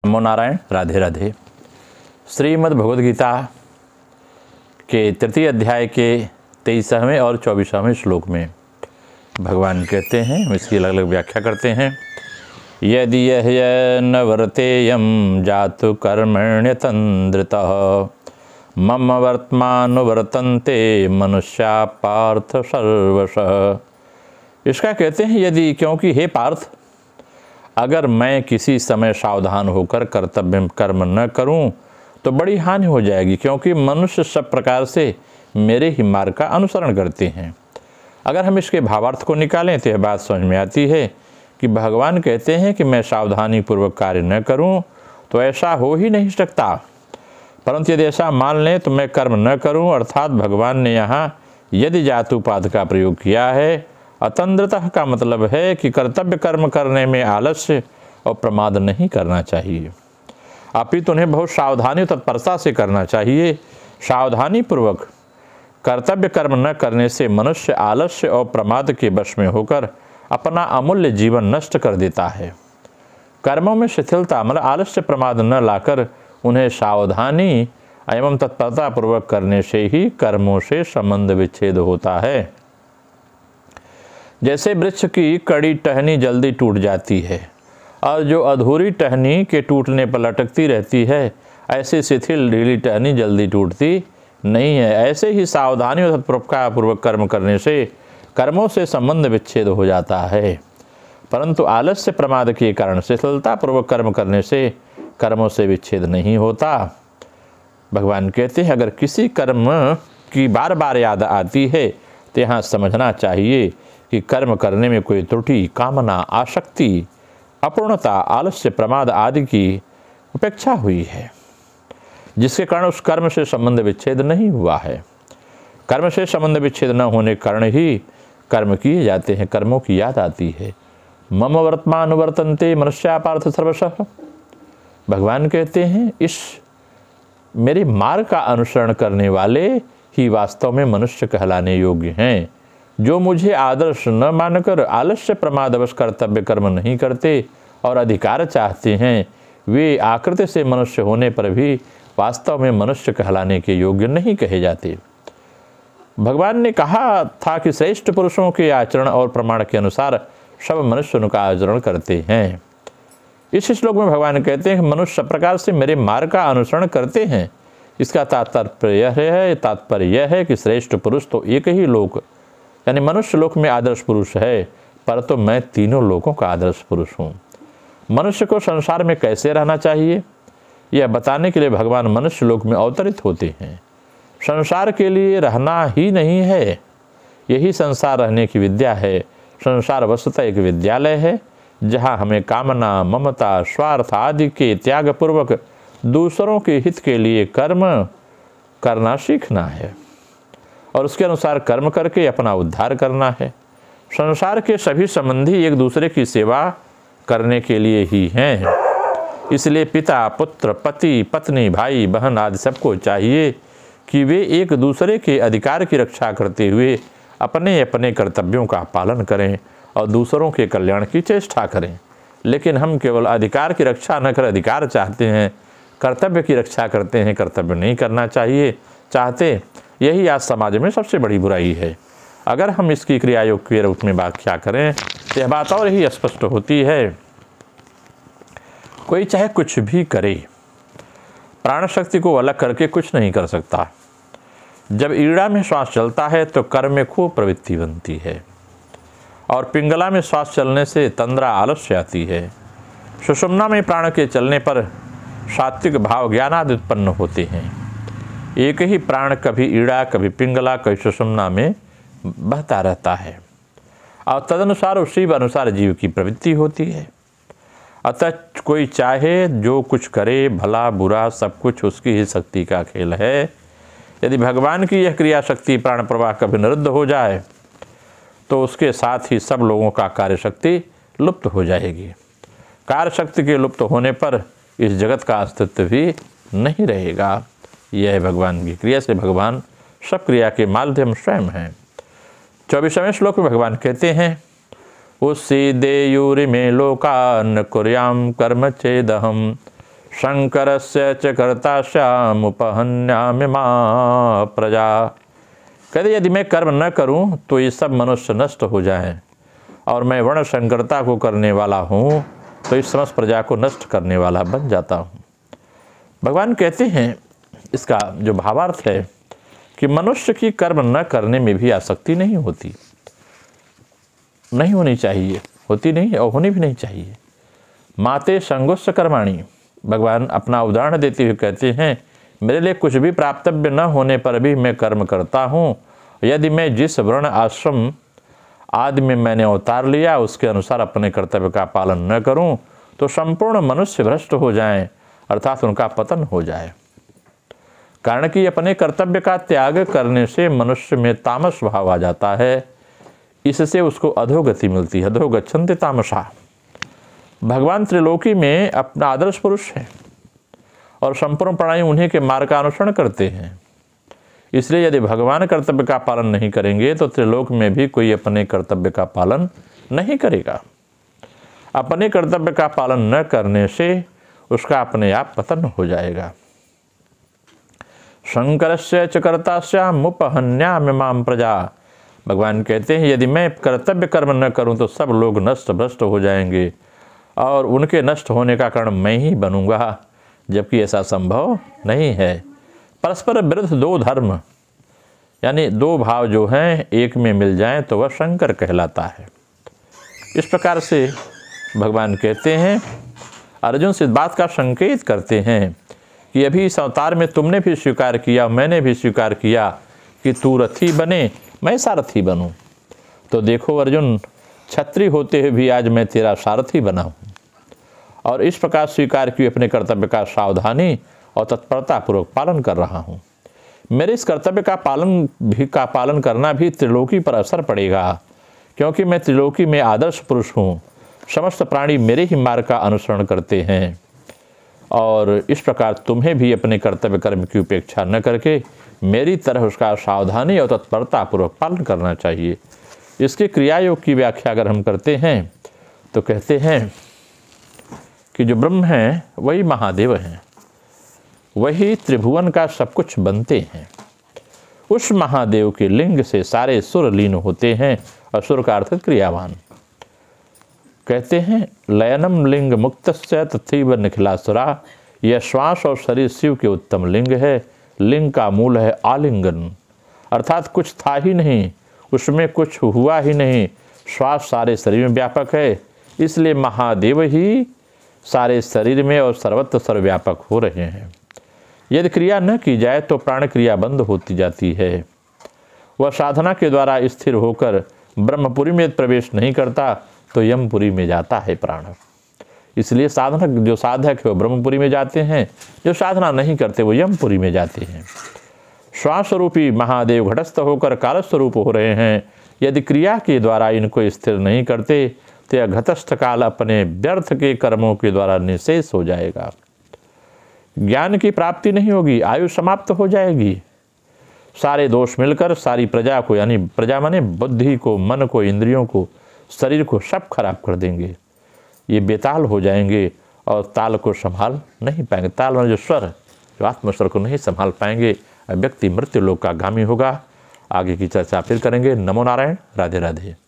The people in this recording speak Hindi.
नमो नारायण। राधे राधे। श्रीमद् भगवद गीता के तृतीय अध्याय के 23वें और 24वें श्लोक में भगवान कहते हैं, हम इसकी अलग अलग व्याख्या करते हैं। यदि यह न वर्तेयं जातु कर्मण्यतन्द्रितः मम वर्तमानुवर्तन्ते मनुष्या पार्थ सर्वशः। इसका कहते हैं यदि, क्योंकि हे पार्थ, अगर मैं किसी समय सावधान होकर कर्तव्य कर्म न करूं तो बड़ी हानि हो जाएगी, क्योंकि मनुष्य सब प्रकार से मेरे ही मार्ग का अनुसरण करते हैं। अगर हम इसके भावार्थ को निकालें तो यह बात समझ में आती है कि भगवान कहते हैं कि मैं सावधानी पूर्वक कार्य न करूं तो ऐसा हो ही नहीं सकता। परंतु यदि ऐसा मान लें तो मैं कर्म न करूं, अर्थात भगवान ने यहाँ यदि जातुपाद का प्रयोग किया है। अतंद्रतः का मतलब है कि कर्तव्य कर्म करने में आलस्य और प्रमाद नहीं करना चाहिए, अपितु उन्हें बहुत सावधानी तत्परता से करना चाहिए। सावधानी पूर्वक कर्तव्य कर्म न करने से मनुष्य आलस्य और प्रमाद के वश में होकर अपना अमूल्य जीवन नष्ट कर देता है। कर्मों में शिथिलता मतलब आलस्य प्रमाद न लाकर उन्हें सावधानी एवं तत्परता पूर्वक करने से ही कर्मों से संबंध विच्छेद होता है। जैसे वृक्ष की कड़ी टहनी जल्दी टूट जाती है और जो अधूरी टहनी के टूटने पर लटकती रहती है, ऐसी शिथिल ढीली टहनी जल्दी टूटती नहीं है। ऐसे ही सावधानी और तत्परतापूर्वक कर्म करने से कर्मों से संबंध विच्छेद हो जाता है। परंतु आलस्य प्रमाद के कारण शिथिलतापूर्वक कर्म करने से कर्मों से विच्छेद नहीं होता। भगवान कहते हैं अगर किसी कर्म की बार बार याद आती है तो यहाँ समझना चाहिए कि कर्म करने में कोई त्रुटि, कामना, आसक्ति, अपूर्णता, आलस्य, प्रमाद आदि की उपेक्षा हुई है, जिसके कारण उस कर्म से संबंध विच्छेद नहीं हुआ है। कर्म से संबंध विच्छेद न होने के कारण ही कर्म किए जाते हैं, कर्मों की याद आती है। मम वर्तमानुवर्तन्ते मनुष्या पार्थ सर्वशः। भगवान कहते हैं इस मेरे मार्ग का अनुसरण करने वाले ही वास्तव में मनुष्य कहलाने योग्य हैं। जो मुझे आदर्श न मानकर आलस्य प्रमादवश कर्तव्य कर्म नहीं करते और अधिकार चाहते हैं, वे आकृति से मनुष्य होने पर भी वास्तव में मनुष्य कहलाने के योग्य नहीं कहे जाते। भगवान ने कहा था कि श्रेष्ठ पुरुषों के आचरण और प्रमाण के अनुसार सब मनुष्य उनका आचरण करते हैं। इस श्लोक में भगवान कहते हैं कि मनुष्य सब प्रकार से मेरे मार्ग का अनुसरण करते हैं। इसका तात्पर्य यह है कि श्रेष्ठ पुरुष तो एक ही लोक यानी मनुष्य लोक में आदर्श पुरुष है, परंतु मैं तीनों लोकों का आदर्श पुरुष हूँ। मनुष्य को संसार में कैसे रहना चाहिए यह बताने के लिए भगवान मनुष्य लोक में अवतरित होते हैं। संसार के लिए रहना ही नहीं है, यही संसार रहने की विद्या है। संसार वस्तुतः एक विद्यालय है जहाँ हमें कामना, ममता, स्वार्थ आदि के त्याग पूर्वक दूसरों के हित के लिए कर्म करना सीखना है और उसके अनुसार कर्म करके अपना उद्धार करना है। संसार के सभी संबंधी एक दूसरे की सेवा करने के लिए ही हैं। इसलिए पिता, पुत्र, पति, पत्नी, भाई, बहन आदि सबको चाहिए कि वे एक दूसरे के अधिकार की रक्षा करते हुए अपने अपने कर्तव्यों का पालन करें और दूसरों के कल्याण की चेष्टा करें। लेकिन हम केवल अधिकार की रक्षा न कर अधिकार चाहते हैं, कर्तव्य की रक्षा करते हैं, कर्तव्य नहीं करना चाहते। यही आज समाज में सबसे बड़ी बुराई है। अगर हम इसकी क्रियायोग के रूप में व्याख्या करें तो यह बात और ही स्पष्ट होती है। कोई चाहे कुछ भी करे, प्राण शक्ति को अलग करके कुछ नहीं कर सकता। जब ईड़ा में श्वास चलता है तो कर्म में खूब प्रवृत्ति बनती है और पिंगला में श्वास चलने से तंद्रा आलस्य आती है। सुषुम्ना में प्राण के चलने पर सात्विक भाव ज्ञान आदि उत्पन्न होते हैं। एक ही प्राण कभी ईड़ा, कभी पिंगला, कभी सुषुम्ना में बहता रहता है और तदनुसार उसी अनुसार जीव की प्रवृत्ति होती है। अतः कोई चाहे जो कुछ करे, भला बुरा सब कुछ उसकी ही शक्ति का खेल है। यदि भगवान की यह क्रिया शक्ति प्राण प्रवाह कभी निरुद्ध हो जाए तो उसके साथ ही सब लोगों का कार्य शक्ति लुप्त हो जाएगी। कार्य शक्ति के लुप्त होने पर इस जगत का अस्तित्व भी नहीं रहेगा। यह है भगवान की क्रिया से भगवान सब क्रिया के माध्यम स्वयं हैं। 24वें श्लोक में भगवान कहते हैं, उसी देयूरि में लोका न कुर्याम कर्म चेदहम शंकरस्य च कर्तास्यामुपहन्यामिमा प्रजा। कहते यदि मैं कर्म न करूं तो ये सब मनुष्य नष्ट हो जाएं, और मैं वर्ण संकरता को करने वाला हूं तो इस समस्त प्रजा को नष्ट करने वाला बन जाता हूं। भगवान कहते हैं इसका जो भावार्थ है कि मनुष्य की कर्म न करने में भी आसक्ति नहीं होती, नहीं होनी चाहिए, होती नहीं और होनी भी नहीं चाहिए। माते संगोष्ठ कर्माणी, भगवान अपना उदाहरण देते हुए कहते हैं मेरे लिए कुछ भी प्राप्तव्य न होने पर भी मैं कर्म करता हूँ। यदि मैं जिस वर्ण आश्रम आदि में मैंने अवतार लिया उसके अनुसार अपने कर्तव्य का पालन न करूं तो संपूर्ण मनुष्य भ्रष्ट हो जाएं, अर्थात उनका पतन हो जाए। कारण कि अपने कर्तव्य का त्याग करने से मनुष्य में तामस भाव आ जाता है, इससे उसको अधोगति मिलती है। अधोगच्छन्ति तामसा। भगवान त्रिलोकी में अपना आदर्श पुरुष है और संपूर्ण प्राणी उन्हीं के मार्ग का अनुसरण करते हैं। इसलिए यदि भगवान कर्तव्य का पालन नहीं करेंगे तो त्रिलोक में भी कोई अपने कर्तव्य का पालन नहीं करेगा। अपने कर्तव्य का पालन न करने से उसका अपने आप पतन हो जाएगा। शंकरस्य च कर्तास्यामुपहन्यामिमां प्रजा। भगवान कहते हैं यदि मैं कर्तव्य कर्म न करूं तो सब लोग नष्ट भ्रष्ट हो जाएंगे और उनके नष्ट होने का कारण मैं ही बनूंगा, जबकि ऐसा संभव नहीं है। परस्पर विरुद्ध दो धर्म यानी दो भाव जो हैं एक में मिल जाएं तो वह शंकर कहलाता है। इस प्रकार से भगवान कहते हैं, अर्जुन से बात का संकेत करते हैं कि अभी इस अवतार में तुमने भी स्वीकार किया, मैंने भी स्वीकार किया कि तू रथी बने, मैं सारथी बनूं। तो देखो अर्जुन, छत्री होते हुए भी आज मैं तेरा सारथी बना हूँ और इस प्रकार स्वीकार किए अपने कर्तव्य का सावधानी और तत्परता पूर्वक पालन कर रहा हूँ। मेरे इस कर्तव्य का पालन करना भी त्रिलोकी पर असर पड़ेगा, क्योंकि मैं त्रिलोकी में आदर्श पुरुष हूँ। समस्त प्राणी मेरे ही मार्ग का अनुसरण करते हैं और इस प्रकार तुम्हें भी अपने कर्तव्य कर्म की उपेक्षा न करके मेरी तरह उसका सावधानी और तत्परता पूर्वक पालन करना चाहिए। इसके क्रिया योग की व्याख्या अगर हम करते हैं तो कहते हैं कि जो ब्रह्म हैं वही महादेव हैं, वही त्रिभुवन का सब कुछ बनते हैं। उस महादेव के लिंग से सारे सुर लीन होते हैं और सुर का अर्थ क्रियावान। कहते हैं लयनम लिंग मुक्तस्य तथैव निखिलासुरा। यह श्वास और शरीर शिव के उत्तम लिंग है। लिंग का मूल है आलिंगन, अर्थात कुछ था ही नहीं, उसमें कुछ हुआ ही नहीं। श्वास सारे शरीर में व्यापक है, इसलिए महादेव ही सारे शरीर में और सर्वत्र सर्वव्यापक हो रहे हैं। यदि क्रिया न की जाए तो प्राण क्रिया बंद होती जाती है। वह साधना के द्वारा स्थिर होकर ब्रह्मपुरी में प्रवेश नहीं करता तो यमपुरी में जाता है प्राण। इसलिए साधक जो साधक है वो ब्रह्मपुरी में जाते हैं, जो साधना नहीं करते वो यमपुरी में जाते हैं। श्वास रूपी महादेव घटस्थ होकर कालस्वरूप हो रहे हैं। यदि क्रिया के द्वारा इनको स्थिर नहीं करते तो यह घटस्थ काल अपने व्यर्थ के कर्मों के द्वारा निशेष हो जाएगा। ज्ञान की प्राप्ति नहीं होगी, आयु समाप्त हो जाएगी। सारे दोष मिलकर सारी प्रजा को, यानी प्रजा माने बुद्धि को, मन को, इंद्रियों को, शरीर को सब खराब कर देंगे। ये बेताल हो जाएंगे और ताल को संभाल नहीं पाएंगे। ताल माने जो स्वर, जो आत्मस्वर को नहीं संभाल पाएंगे, व्यक्ति मृत्यु लोक का गामी होगा। आगे की चर्चा फिर करेंगे। नमो नारायण। राधे राधे।